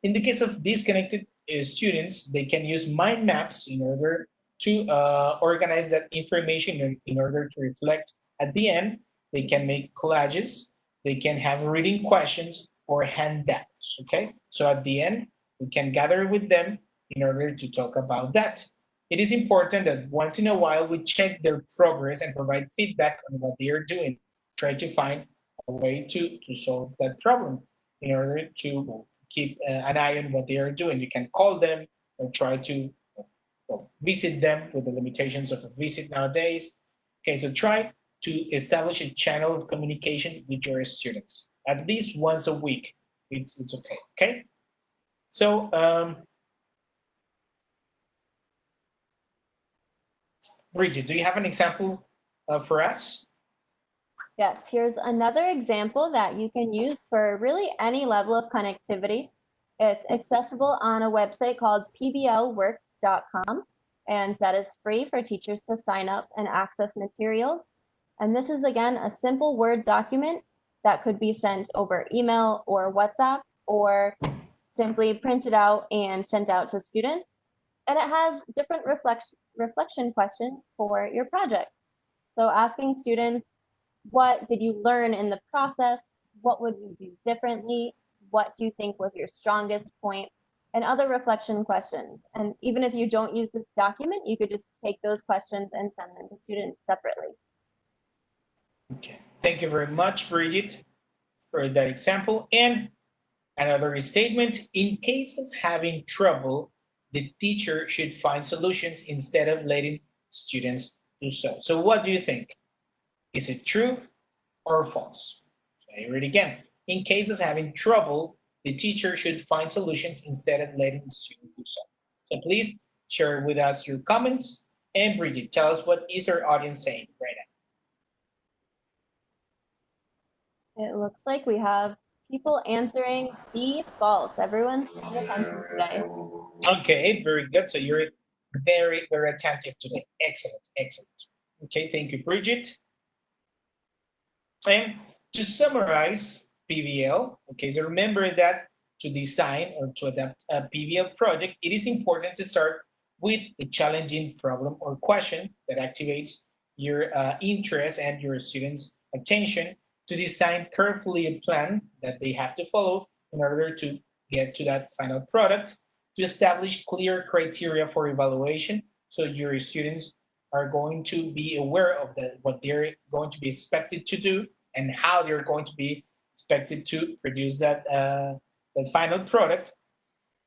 In the case of disconnected students, they can use mind maps in order to organize that information in order to reflect at the end. They can make collages, they can have reading questions or handouts. Okay, so at the end, we can gather with them in order to talk about that. It is important that once in a while we check their progress and provide feedback on what they are doing. Try to find a way to solve that problem in order to keep an eye on what they are doing. You can call them or try to visit them with the limitations of a visit nowadays. Okay, so try to establish a channel of communication with your students at least once a week. It's okay. Okay, so Bridget, do you have an example for us? Yes, here's another example that you can use for really any level of connectivity. It's accessible on a website called pblworks.com, and that is free for teachers to sign up and access materials. And this is, again, a simple Word document that could be sent over email or WhatsApp, or simply printed out and sent out to students. And it has different reflection questions for your projects. So asking students, what did you learn in the process? What would you do differently? What do you think was your strongest point? And other reflection questions. And even if you don't use this document, you could just take those questions and send them to students separately. Okay, thank you very much, Bridget, for that example. And another statement, in case of having trouble, the teacher should find solutions instead of letting students do so. So what do you think? Is it true or false? I read again. In case of having trouble, the teacher should find solutions instead of letting the student do so. So please share with us your comments. And Bridget, tell us what is our audience saying right It looks like we have people answering B, false. Everyone's paying attention today. now. Okay, very good. So you're very, very attentive today. Excellent, excellent. Okay, thank you, Bridget. And to summarize PBL, okay, so remember that to design or to adapt a PBL project, it is important to start with a challenging problem or question that activates your interest and your students' attention, to design carefully a plan that they have to follow in order to get to that final product, to establish clear criteria for evaluation so your students are going to be aware of what they're going to be expected to do and how they're going to be expected to produce that final product.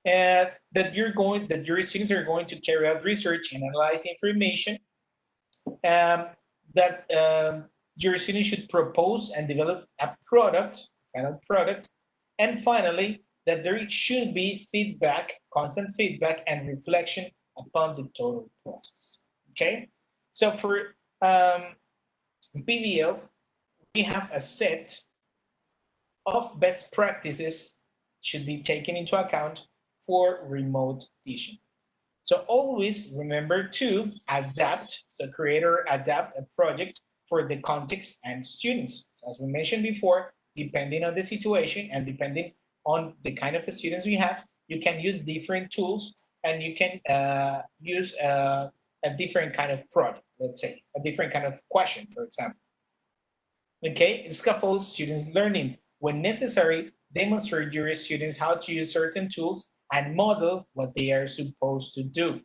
And that your students are going to carry out research and analyze information. Um, that your students should propose and develop a final product, and finally, that there should be feedback, constant feedback, and reflection upon the total process. Okay, so for PBL, we have a set of best practices should be taken into account for remote teaching. So always remember to adapt, so create or adapt a project for the context and students. As we mentioned before, depending on the situation and depending on the kind of students we have, you can use different tools and you can use a different kind of project, let's say, a different kind of question, for example. Okay, scaffold students' learning. When necessary, demonstrate your students how to use certain tools and model what they are supposed to do.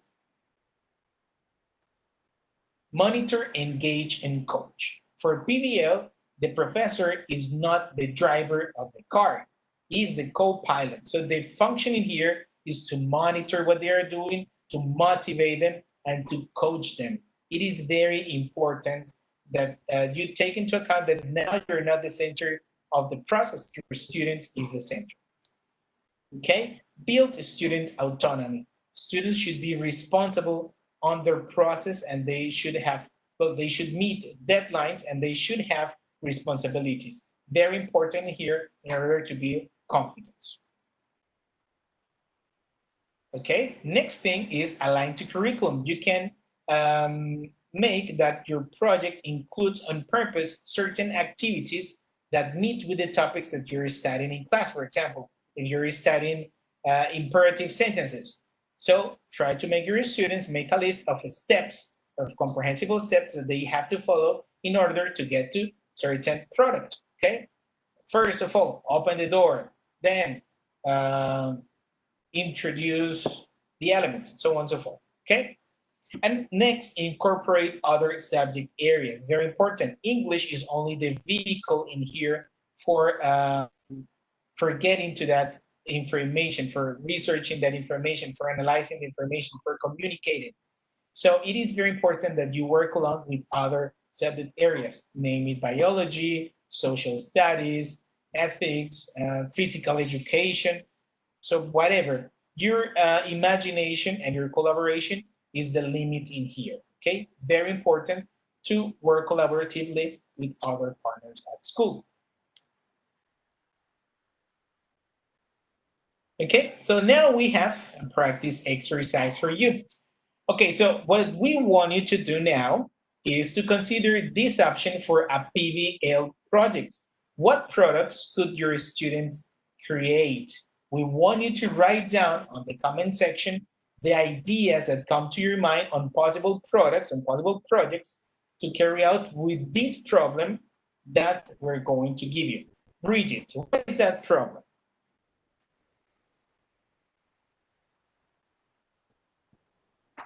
Monitor, engage, and coach. For PBL, the professor is not the driver of the car. He's the co-pilot. So the function in here is to monitor what they are doing, to motivate them, and to coach them. It is very important that you take into account that now you're not the center of the process. Your student is the center. Okay? Build student autonomy. Students should be responsible on their process and they should have, well, they should meet deadlines and they should have responsibilities. Very important here in order to build confidence. Okay, next thing is align to curriculum. You can make that your project includes on purpose certain activities that meet with the topics that you're studying in class. For example, if you're studying imperative sentences, so try to make your students make a list of steps, of comprehensible steps that they have to follow in order to get to certain product. Okay, first of all, open the door, then introduce the elements, so on and so forth. Okay. And next, incorporate other subject areas. Very important. English is only the vehicle in here for getting to that information, for researching that information, for analyzing the information, for communicating. So it is very important that you work along with other subject areas, namely biology, social studies, ethics, physical education. So whatever, your imagination and your collaboration is the limit in here, okay? Very important to work collaboratively with other partners at school. Okay, so now we have a practice exercise for you. Okay, so what we want you to do now is to consider this option for a PBL project. What products could your students create? We want you to write down on the comment section the ideas that come to your mind on possible products and possible projects to carry out with this problem that we're going to give you. Bridget, what is that problem?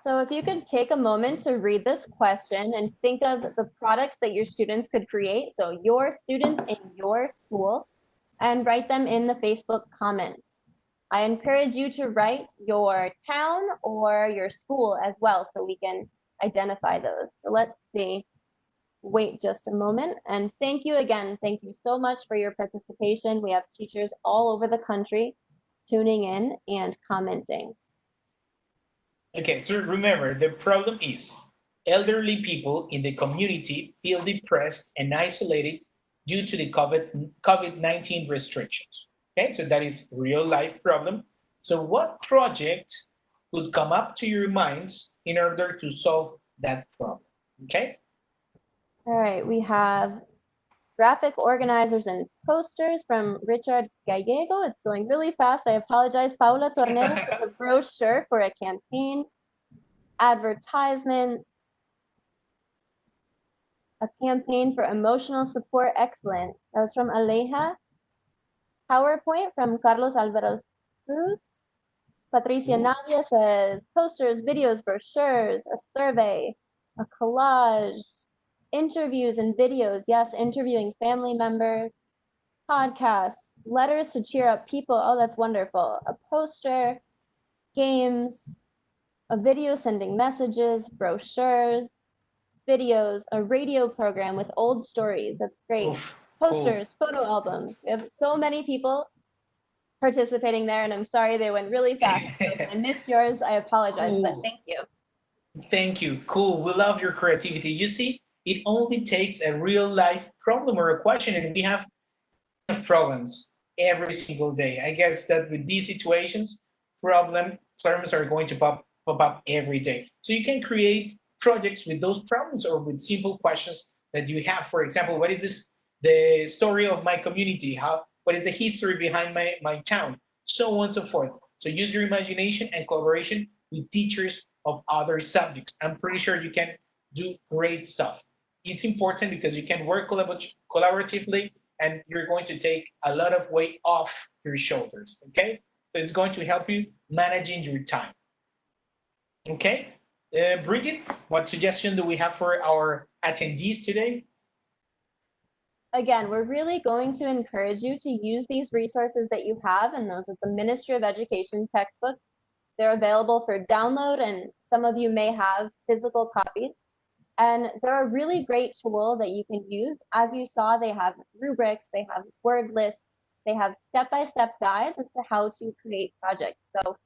So if you could take a moment to read this question and think of the products that your students could create, so your students in your school, and write them in the Facebook comments. I encourage you to write your town or your school as well so we can identify those. So let's see. Wait just a moment. And thank you again. Thank you so much for your participation. We have teachers all over the country tuning in and commenting. Okay, so remember, the problem is elderly people in the community feel depressed and isolated due to the COVID-19 restrictions. Okay, so that is real life problem. So what project would come up to your minds in order to solve that problem? Okay. All right, we have graphic organizers and posters from Richard Gallego. It's going really fast. I apologize. Paula Tornero for the brochure for a campaign. Advertisements. A campaign for emotional support excellence. That was from Aleja. PowerPoint from Carlos Alvarez Cruz. Patricia Navia says posters, videos, brochures, a survey, a collage, interviews and videos. Yes, interviewing family members, podcasts, letters to cheer up people. Oh, that's wonderful. A poster, games, a video sending messages, brochures, videos, a radio program with old stories. That's great. Oof, Posters, photo albums. We have so many people participating there, and I'm sorry they went really fast. So if I missed yours, I apologize, but cool. thank you. Thank you. Cool. We love your creativity. You see, it only takes a real life problem or a question, and we have problems every single day. I guess that with these situations, problems are going to pop up every day. So you can create projects with those problems or with simple questions that you have. For example, what is this the story of my community? What is the history behind my town? So on and so forth. So use your imagination and collaboration with teachers of other subjects. I'm pretty sure you can do great stuff. It's important because you can work collaboratively and you're going to take a lot of weight off your shoulders. Okay, so it's going to help you managing your time. Okay, Bridget, what suggestion do we have for our attendees today? Again, we're really going to encourage you to use these resources that you have, and those are the Ministry of Education textbooks. They're available for download, and some of you may have physical copies. And they're a really great tool that you can use. As you saw, they have rubrics, they have word lists, they have step-by-step guides as to how to create projects. So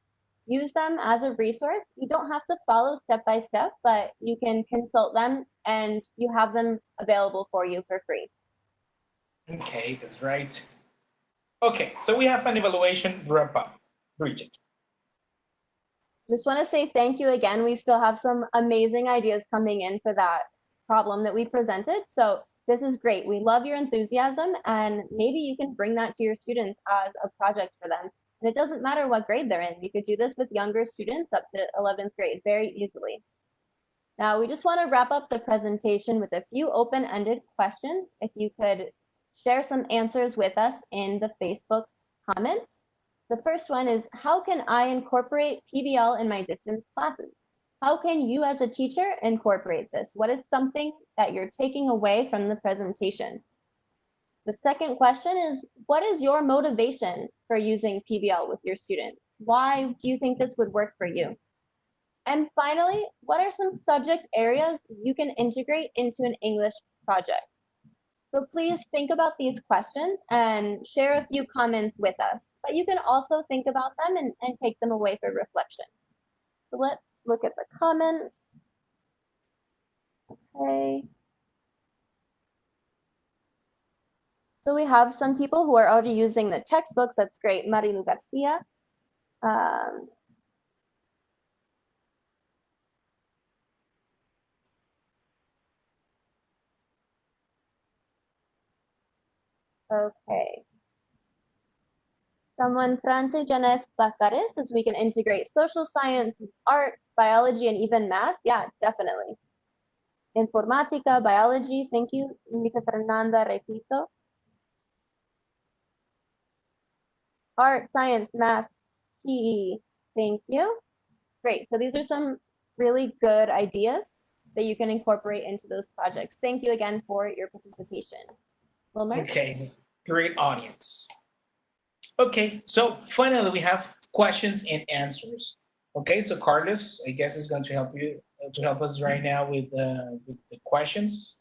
use them as a resource. You don't have to follow step by step, but you can consult them and you have them available for you for free. Okay, that's right. Okay, so we have an evaluation wrap up. Bridget. Just want to say thank you again. We still have some amazing ideas coming in for that problem that we presented. So this is great. We love your enthusiasm, and maybe you can bring that to your students as a project for them. And it doesn't matter what grade they're in. You could do this with younger students up to 11th grade very easily. Now, we just want to wrap up the presentation with a few open-ended questions. If you could share some answers with us in the Facebook comments. The first one is, how can I incorporate PBL in my distance classes? How can you as a teacher incorporate this? What is something that you're taking away from the presentation? The second question is, what is your motivation for using PBL with your students? Why do you think this would work for you? And finally, what are some subject areas you can integrate into an English project? So please think about these questions and share a few comments with us, but you can also think about them and take them away for reflection. So let's look at the comments. Okay. So we have some people who are already using the textbooks. That's great. Marilu Garcia. Okay. Someone, Frante Janet Bacares, says we can integrate social science, arts, biology, and even math. Yeah, definitely. Informática, biology, thank you. Luisa Fernanda Repiso. Art, science, math, PE, thank you. Great, so these are some really good ideas that you can incorporate into those projects. Thank you again for your participation. Wilmer? Okay, great audience. Okay, so finally we have questions and answers. Okay, so Carlos, I guess is going to help you to help us right now with the questions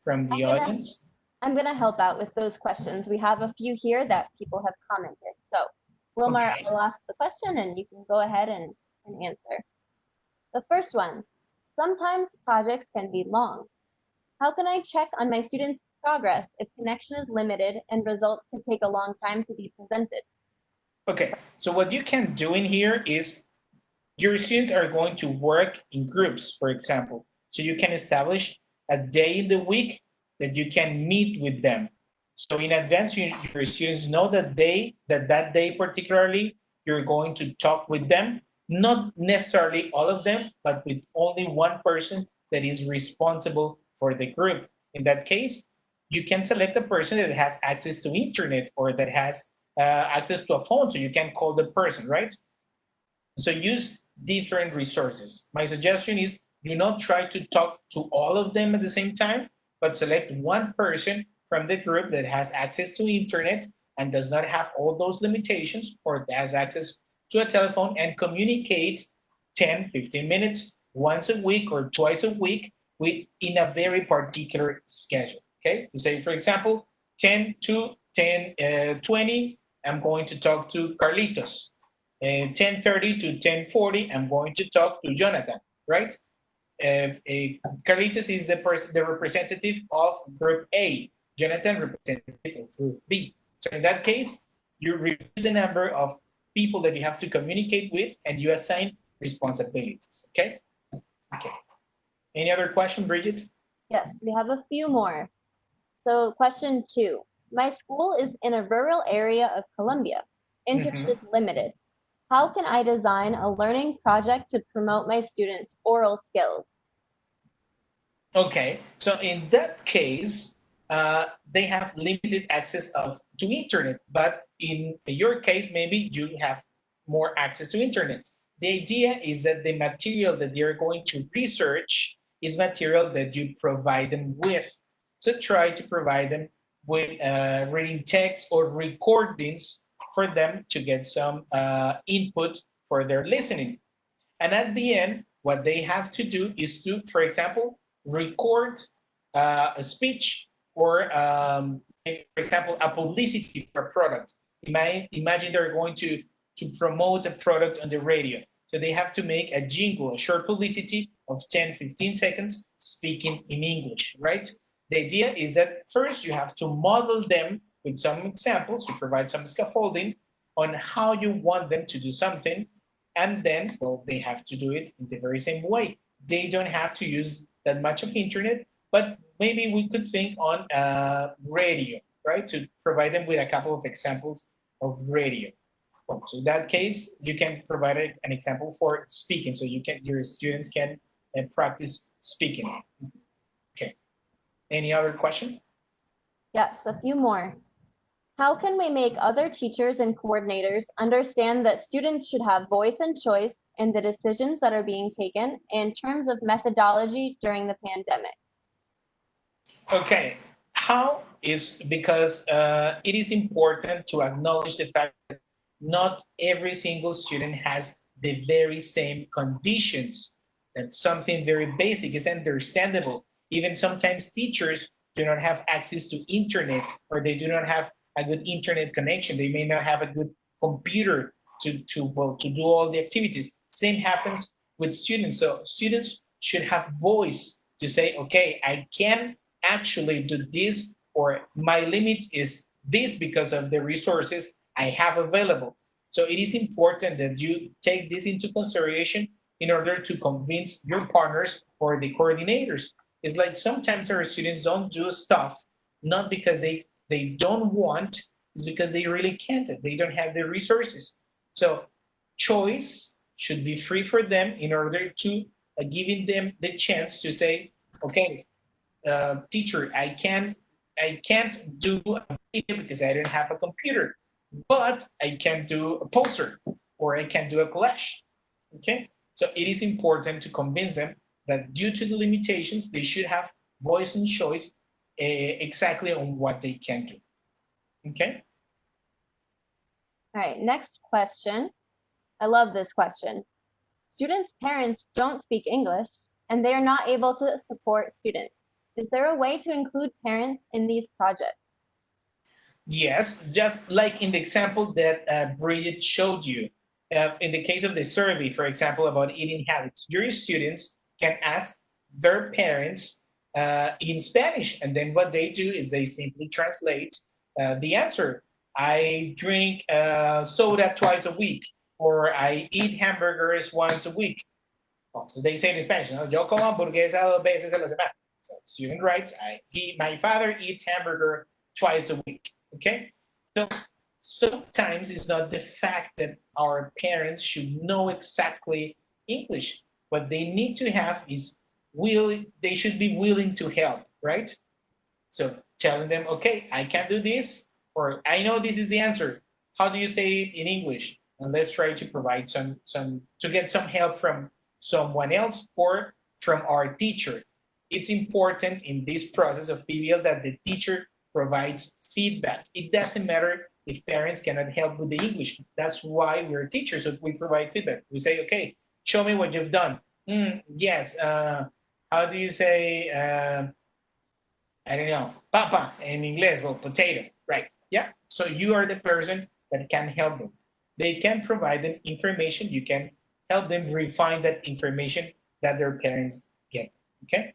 from the audience. I'm going to help out with those questions. We have a few here that people have commented. So, Wilmar, Okay. I'll ask the question and you can go ahead and answer. The first one, sometimes projects can be long. How can I check on my students' progress if connection is limited and results can take a long time to be presented? Okay, so what you can do in here is your students are going to work in groups, for example. So you can establish a day in the week that you can meet with them. So in advance, your students know that that day particularly, you're going to talk with them, not necessarily all of them, but with only one person that is responsible for the group. In that case, you can select a person that has access to internet or that has access to a phone, so you can call the person, right? So use different resources. My suggestion is do not try to talk to all of them at the same time, but select one person from the group that has access to internet and does not have all those limitations or has access to a telephone and communicate 10, 15 minutes once a week or twice a week with in a very particular schedule. Okay, you say, for example, 10 to 20, I'm going to talk to Carlitos. 10:30 to 10:40, I'm going to talk to Jonathan, right? Carlitos is the representative of group A, Jonathan representative of group B. So in that case, you reduce the number of people that you have to communicate with and you assign responsibilities, okay? Okay. Any other question, Bridget? Yes, we have a few more. So question 2. My school is in a rural area of Colombia. Internet is limited. How can I design a learning project to promote my students' oral skills? Okay, so in that case, they have limited access to internet, but in your case, maybe you have more access to internet. The idea is that the material that they're going to research is material that you provide them with. So try to provide them with reading text or recordings for them to get some input for their listening. And at the end, what they have to do is to, for example, record a speech or, for example, a publicity for a product. Imagine they're going to promote a product on the radio. So they have to make a jingle, a short publicity of 10, 15 seconds speaking in English, right? The idea is that first you have to model them with some examples, you provide some scaffolding on how you want them to do something, and then, well, they have to do it in the very same way. They don't have to use that much of internet, but maybe we could think on radio, right? To provide them with a couple of examples of radio. So in that case, you can provide an example for speaking, so your students can practice speaking. Okay. Any other question? Yes, a few more. How can we make other teachers and coordinators understand that students should have voice and choice in the decisions that are being taken in terms of methodology during the pandemic? Okay. How is because it is important to acknowledge the fact that not every single student has the very same conditions. That's something very basic. It's understandable. Even sometimes teachers do not have access to internet or they do not have a good internet connection. They may not have a good computer to do all the activities. Same happens with students. So students should have voice to say, okay, I can actually do this, or my limit is this because of the resources I have available. So it is important that you take this into consideration in order to convince your partners or the coordinators. It's like sometimes our students don't do stuff not because they don't want, it's because they really can't. They don't have the resources. So choice should be free for them in order to giving them the chance to say, okay, teacher, I can't do a video because I don't have a computer, but I can do a poster or I can do a collage. Okay, so it is important to convince them that due to the limitations, they should have voice and choice exactly on what they can do. Okay. All right, next question. I love this question. Students' parents don't speak English and they are not able to support students. Is there a way to include parents in these projects? Yes, just like in the example that Bridget showed you. In the case of the survey, for example, about eating habits, your students can ask their parents in Spanish, and then what they do is they simply translate the answer. I drink soda twice a week, or I eat hamburgers once a week. Well, so they say it in Spanish, ¿no? Yo como hamburguesa 2 veces a la semana. So student writes, my father eats hamburger twice a week. Okay, so sometimes it's not the fact that our parents should know exactly English. What they need to have is they should be willing to help, right? So telling them, okay, I can do this, or I know this is the answer. How do you say it in English? and let's try to provide to get some help from someone else or from our teacher. It's important in this process of PBL that the teacher provides feedback. It doesn't matter if parents cannot help with the English. That's why we're teachers, so we provide feedback. We say, okay, show me what you've done. Yes, how do you say, I don't know, papa in English? Well, potato, right? Yeah, so you are the person that can help them. They can provide them information. You can help them refine that information that their parents get, okay?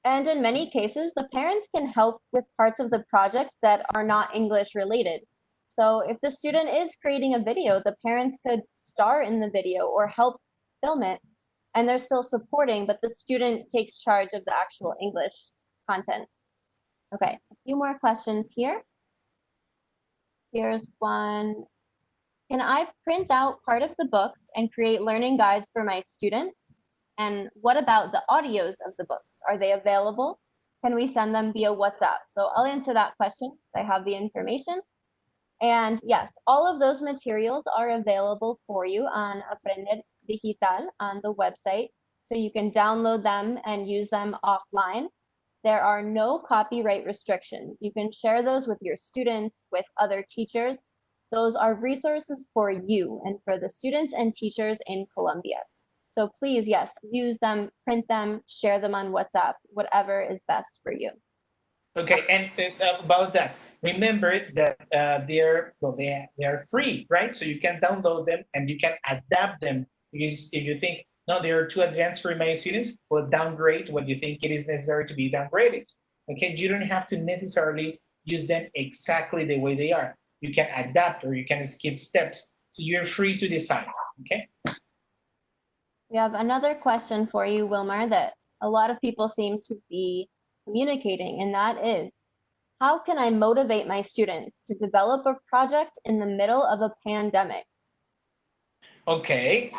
And in many cases, the parents can help with parts of the project that are not English related. So if the student is creating a video, the parents could star in the video or help film it, and they're still supporting, but the student takes charge of the actual English content. Okay, a few more questions here. Here's one. Can I print out part of the books and create learning guides for my students? And what about the audios of the books? Are they available? Can we send them via WhatsApp? So I'll answer that question. I have the information. And yes, all of those materials are available for you on Aprender Digital on the website. So you can download them and use them offline. There are no copyright restrictions. You can share those with your students, with other teachers. Those are resources for you and for the students and teachers in Colombia. So please, yes, use them, print them, share them on WhatsApp, whatever is best for you. Okay, and about that, remember that they are free, right? So you can download them and you can adapt them. Because if you think, no, they are too advanced for my students, well, downgrade what you think it is necessary to be downgraded. Okay, you don't have to necessarily use them exactly the way they are. You can adapt or you can skip steps. So you're free to decide, okay? We have another question for you, Wilmar, that a lot of people seem to be communicating, and that is, how can I motivate my students to develop a project in the middle of a pandemic? Okay,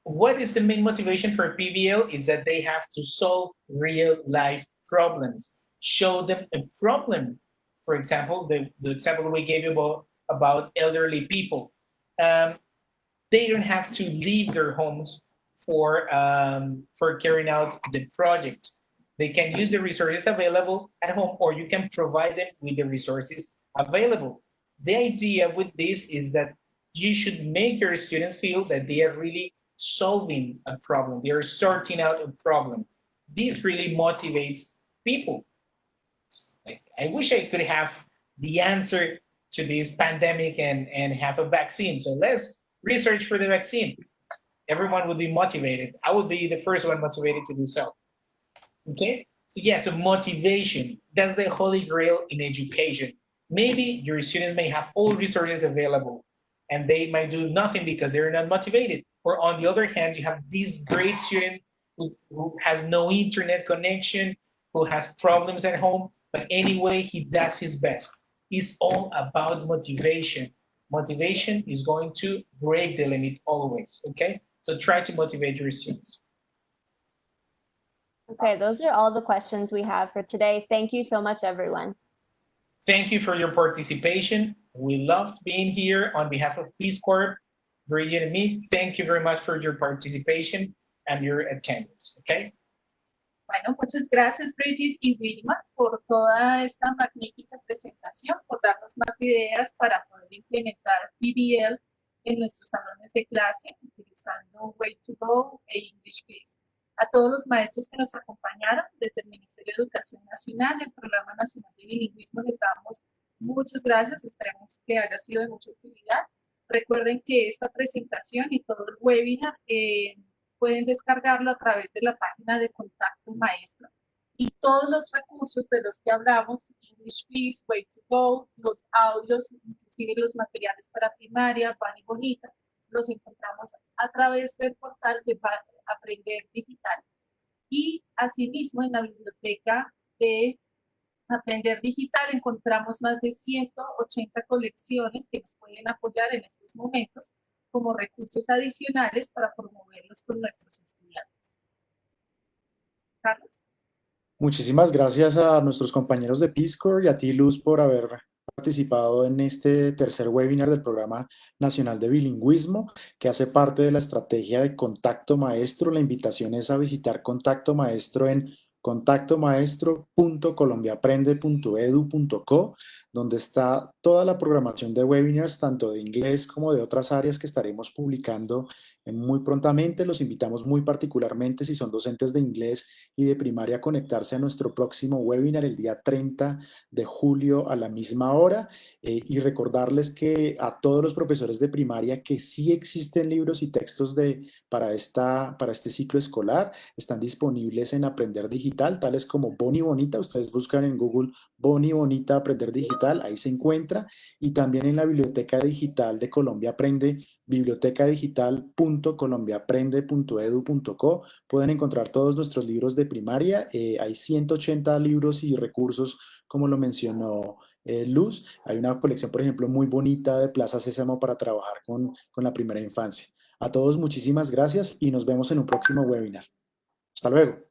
what is the main motivation for PBL is that they have to solve real life problems. Show them a problem. For example, the example we gave you about elderly people. They don't have to leave their homes for carrying out the project. They can use the resources available at home, or you can provide them with the resources available. The idea with this is that you should make your students feel that they are really solving a problem. They are sorting out a problem. This really motivates people. Like, I wish I could have the answer to this pandemic and have a vaccine. So let's research for the vaccine. Everyone would be motivated. I would be the first one motivated to do so. Okay? So yes, so motivation, that's the holy grail in education. Maybe your students may have all resources available and they might do nothing because they're not motivated. Or on the other hand, you have this great student who has no internet connection, who has problems at home, but anyway, he does his best. It's all about motivation. Motivation is going to break the limit always, okay? So try to motivate your students. Okay, those are all the questions we have for today. Thank you so much, everyone. Thank you for your participation. We loved being here on behalf of Peace Corps. Bridget and me, thank you very much for your participation and your attendance, okay? Bueno, muchas gracias Bridget y Wilma por toda esta magnífica presentación, por darnos más ideas para poder implementar PBL en nuestros salones de clase utilizando Way to Go e English Please. A todos los maestros que nos acompañaron desde el Ministerio de Educación Nacional, el Programa Nacional de Bilingüismo, les damos muchas gracias, esperamos que haya sido de mucha utilidad. Recuerden que esta presentación y todo el webinar pueden descargarlo a través de la página de Contacto Maestro. Y todos los recursos de los que hablamos, English Please, Way to Go, los audios, inclusive los materiales para primaria, Van y Bonita, los encontramos a través del portal de Aprender Digital. Y asimismo en la biblioteca de Aprender Digital encontramos más de 180 colecciones que nos pueden apoyar en estos momentos como recursos adicionales para promoverlos con nuestros estudiantes. Carlos. Muchísimas gracias a nuestros compañeros de Peace Corps y a ti, Luz, por haber participado en este tercer webinar del Programa Nacional de Bilingüismo, que hace parte de la estrategia de Contacto Maestro. La invitación es a visitar Contacto Maestro en contactomaestro.colombiaaprende.edu.co, donde está toda la programación de webinars, tanto de inglés como de otras áreas que estaremos publicando muy prontamente. Los invitamos muy particularmente, si son docentes de inglés y de primaria, a conectarse a nuestro próximo webinar el día 30 de julio a la misma hora, y recordarles que a todos los profesores de primaria que sí existen libros y textos para este ciclo escolar, están disponibles en Aprender Digital, tales como Boni Bonita. Ustedes buscan en Google Boni Bonita Aprender Digital, ahí se encuentra, y también en la Biblioteca Digital de Colombia Aprende, bibliotecadigital.colombiaaprende.edu.co. Pueden encontrar todos nuestros libros de primaria. Hay 180 libros y recursos, como lo mencionó Luz. Hay una colección, por ejemplo, muy bonita de Plaza Sésamo para trabajar con la primera infancia. A todos muchísimas gracias y nos vemos en un próximo webinar. Hasta luego.